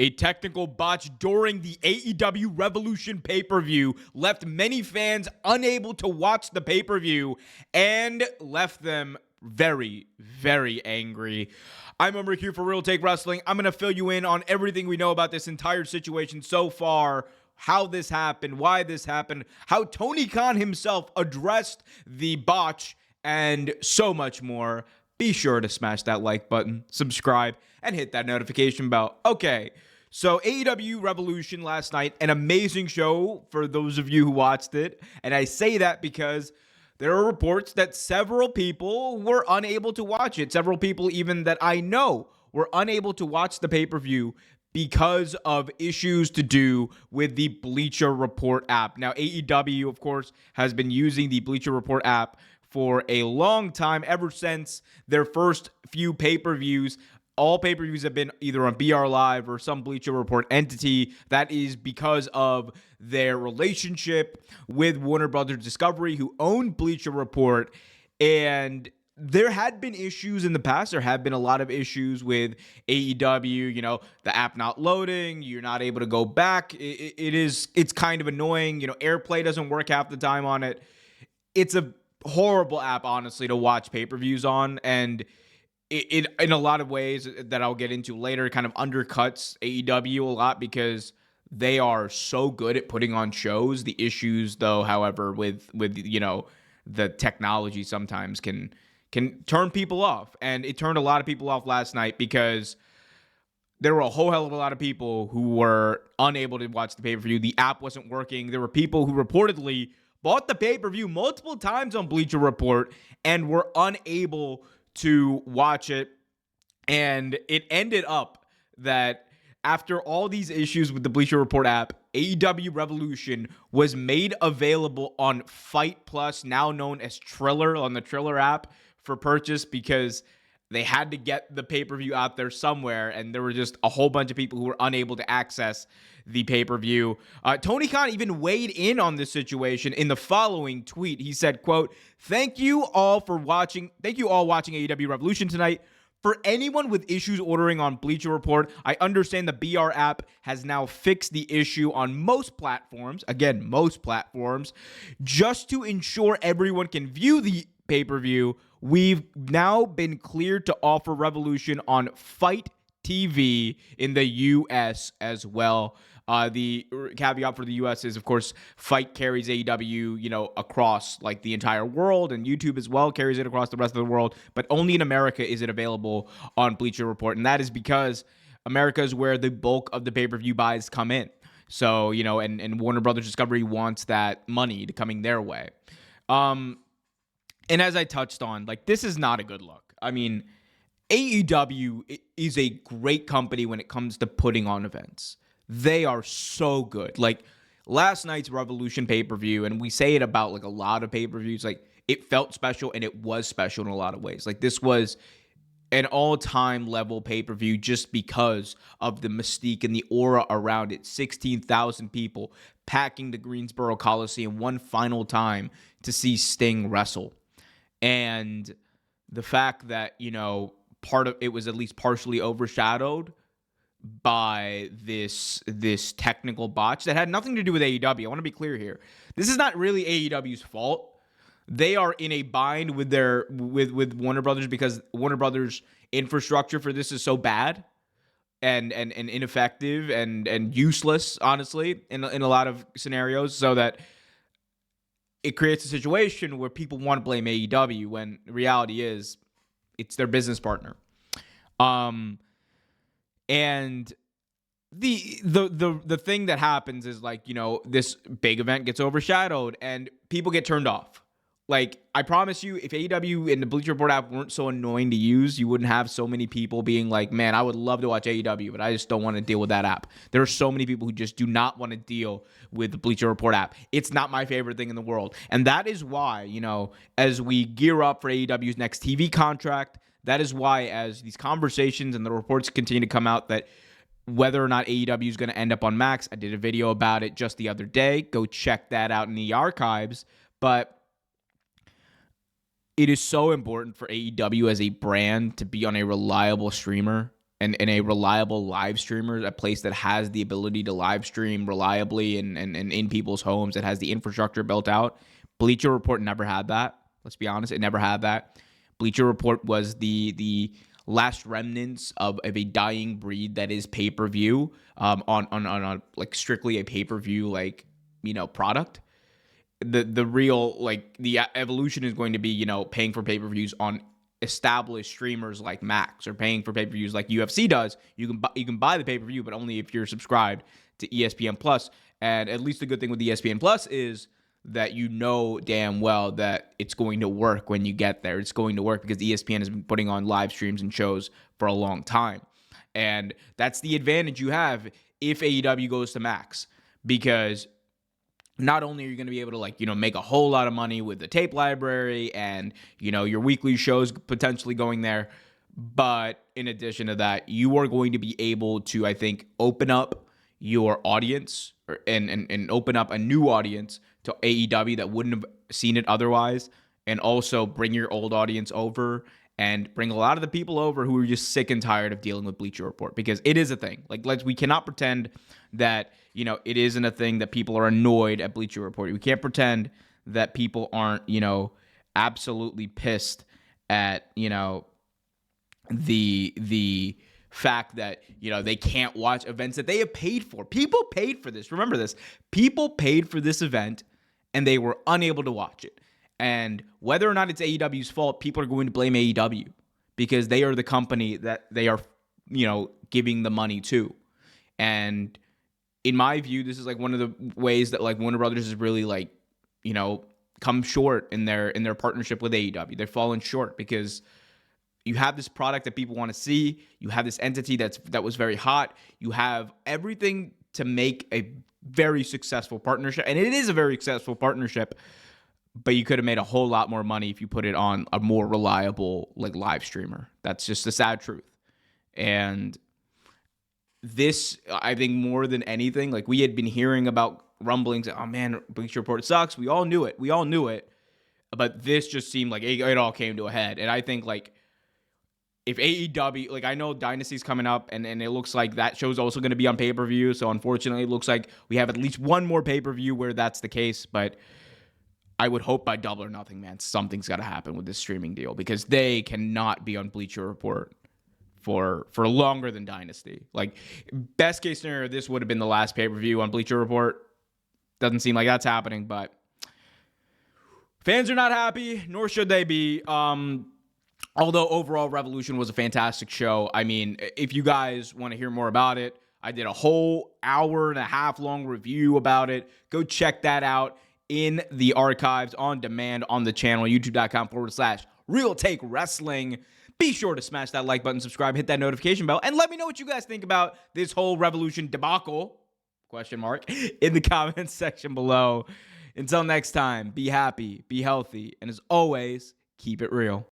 A technical botch during the AEW Revolution pay-per-view left many fans unable to watch the pay-per-view and left them very, very angry. I'm Omer Q for Real Take Wrestling. I'm going to fill you in on everything we know about this entire situation so far, how this happened, why this happened, how Tony Khan himself addressed the botch, and so much more. Be sure to smash that like button, subscribe, and hit that notification bell. Okay, so AEW Revolution last night, an amazing show for those of you who watched it. And I say that because there are reports that several people were unable to watch it. Several people even that I know were unable to watch the pay-per-view because of issues to do with the Bleacher Report app. Now, AEW, of course, has been using the Bleacher Report app for a long time, ever since their first few pay-per-views. All pay-per-views have been either on BR Live or some Bleacher Report entity. That is because of their relationship with Warner Brothers Discovery, who owned Bleacher Report. And there had been issues in the past. There have been a lot of issues with AEW, the app not loading, you're not able to go back. It's kind of annoying. AirPlay doesn't work half the time on it. It's a horrible app, honestly, to watch pay-per-views on. And it in a lot of ways that I'll get into later, kind of undercuts AEW a lot because they are so good at putting on shows. The issues, though, however, with the technology sometimes can turn people off. And it turned a lot of people off last night because there were a whole hell of a lot of people who were unable to watch the pay-per-view. The app wasn't working. There were people who reportedly bought the pay-per-view multiple times on Bleacher Report and were unable to watch it. And it ended up that after all these issues with the Bleacher Report app, AEW Revolution was made available on Fight Plus, now known as Triller, on the Triller app for purchase, because they had to get the pay-per-view out there somewhere, and there were just a whole bunch of people who were unable to access the pay-per-view. Tony Khan even weighed in on this situation in the following tweet. He said, quote, Thank you all watching AEW Revolution tonight. For anyone with issues ordering on Bleacher Report, I understand the BR app has now fixed the issue on most platforms. Again, most platforms. Just to ensure everyone can view the pay-per-view, we've now been cleared to offer Revolution on Fight TV in the U.S. as well. The caveat for the U.S. is, of course, Fight carries AEW, across like the entire world, and YouTube as well carries it across the rest of the world. But only in America is it available on Bleacher Report, and that is because America is where the bulk of the pay-per-view buys come in. So, and Warner Brothers Discovery wants that money to coming their way. And as I touched on, this is not a good look. I mean, AEW is a great company when it comes to putting on events. They are so good. Last night's Revolution pay-per-view, and we say it about a lot of pay-per-views, it felt special, and it was special in a lot of ways. This was an all-time level pay-per-view just because of the mystique and the aura around it. 16,000 people packing the Greensboro Coliseum one final time to see Sting wrestle. And the fact that, part of it was at least partially overshadowed by this technical botch that had nothing to do with AEW. I want to be clear here. This is not really AEW's fault. They are in a bind with with Warner Brothers because Warner Brothers infrastructure for this is so bad and ineffective and useless, honestly, in a lot of scenarios, so that it creates a situation where people want to blame AEW when the reality is it's their business partner. And the thing that happens is this big event gets overshadowed and people get turned off. I promise you, if AEW and the Bleacher Report app weren't so annoying to use, you wouldn't have so many people being like, man, I would love to watch AEW, but I just don't want to deal with that app. There are so many people who just do not want to deal with the Bleacher Report app. It's not my favorite thing in the world. And that is why, as we gear up for AEW's next TV contract, that is why, as these conversations and the reports continue to come out that whether or not AEW is going to end up on Max, I did a video about it just the other day. Go check that out in the archives. But it is so important for AEW as a brand to be on a reliable streamer and a reliable live streamer, a place that has the ability to live stream reliably and in people's homes, that has the infrastructure built out. Bleacher Report never had that. Let's be honest, it never had that. Bleacher Report was the last remnants of a dying breed that is pay-per-view, on a, like, strictly a pay-per-view, like, product. The real, like, the evolution is going to be, paying for pay-per-views on established streamers like Max, or paying for pay-per-views like UFC does. You can buy the pay-per-view, but only if you're subscribed to ESPN Plus. And at least the good thing with ESPN Plus is that damn well that it's going to work when you get there. It's going to work because ESPN has been putting on live streams and shows for a long time. And that's the advantage you have if AEW goes to Max, because not only are you going to be able to, like, make a whole lot of money with the tape library and, your weekly shows potentially going there, but in addition to that, you are going to be able to, I think, open up your audience, and open up a new audience to AEW that wouldn't have seen it otherwise, and also bring your old audience over and bring a lot of the people over who are just sick and tired of dealing with Bleacher Report, because it is a thing. Like, we cannot pretend that, it isn't a thing, that people are annoyed at Bleacher Report. We can't pretend that people aren't, absolutely pissed at, the fact that, they can't watch events that they have paid for. People paid for this. Remember this. People paid for this event and they were unable to watch it. And whether or not it's AEW's fault, people are going to blame AEW because they are the company that they are, giving the money to. And in my view, this is, like, one of the ways that, like, Warner Brothers has really, like, come short in their partnership with AEW. They've fallen short because you have this product that people want to see. You have this entity that was very hot. You have everything to make a very successful partnership, and it is a very successful partnership. But you could have made a whole lot more money if you put it on a more reliable, like, live streamer. That's just the sad truth. And this, I think, more than anything, like, we had been hearing about rumblings. Oh man, Bleacher Report sucks. We all knew it. But this just seemed like it all came to a head. And I think, like, if AEW, like, I know Dynasty's coming up, and it looks like that show's also going to be on pay-per-view. So unfortunately, it looks like we have at least one more pay-per-view where that's the case. But I would hope by Double or Nothing, man, something's got to happen with this streaming deal, because they cannot be on Bleacher Report for longer than Dynasty. Like, best case scenario, this would have been the last pay-per-view on Bleacher Report. Doesn't seem like that's happening, but fans are not happy, nor should they be. Although overall Revolution was a fantastic show. I mean, if you guys want to hear more about it, I did a whole hour and a half long review about it. Go check that out in the archives on demand on the channel, youtube.com/Real Take Wrestling. Be sure to smash that like button, subscribe, hit that notification bell, and let me know what you guys think about this whole Revolution debacle, ? In the comments section below. Until next time, be happy, be healthy, and as always, keep it real.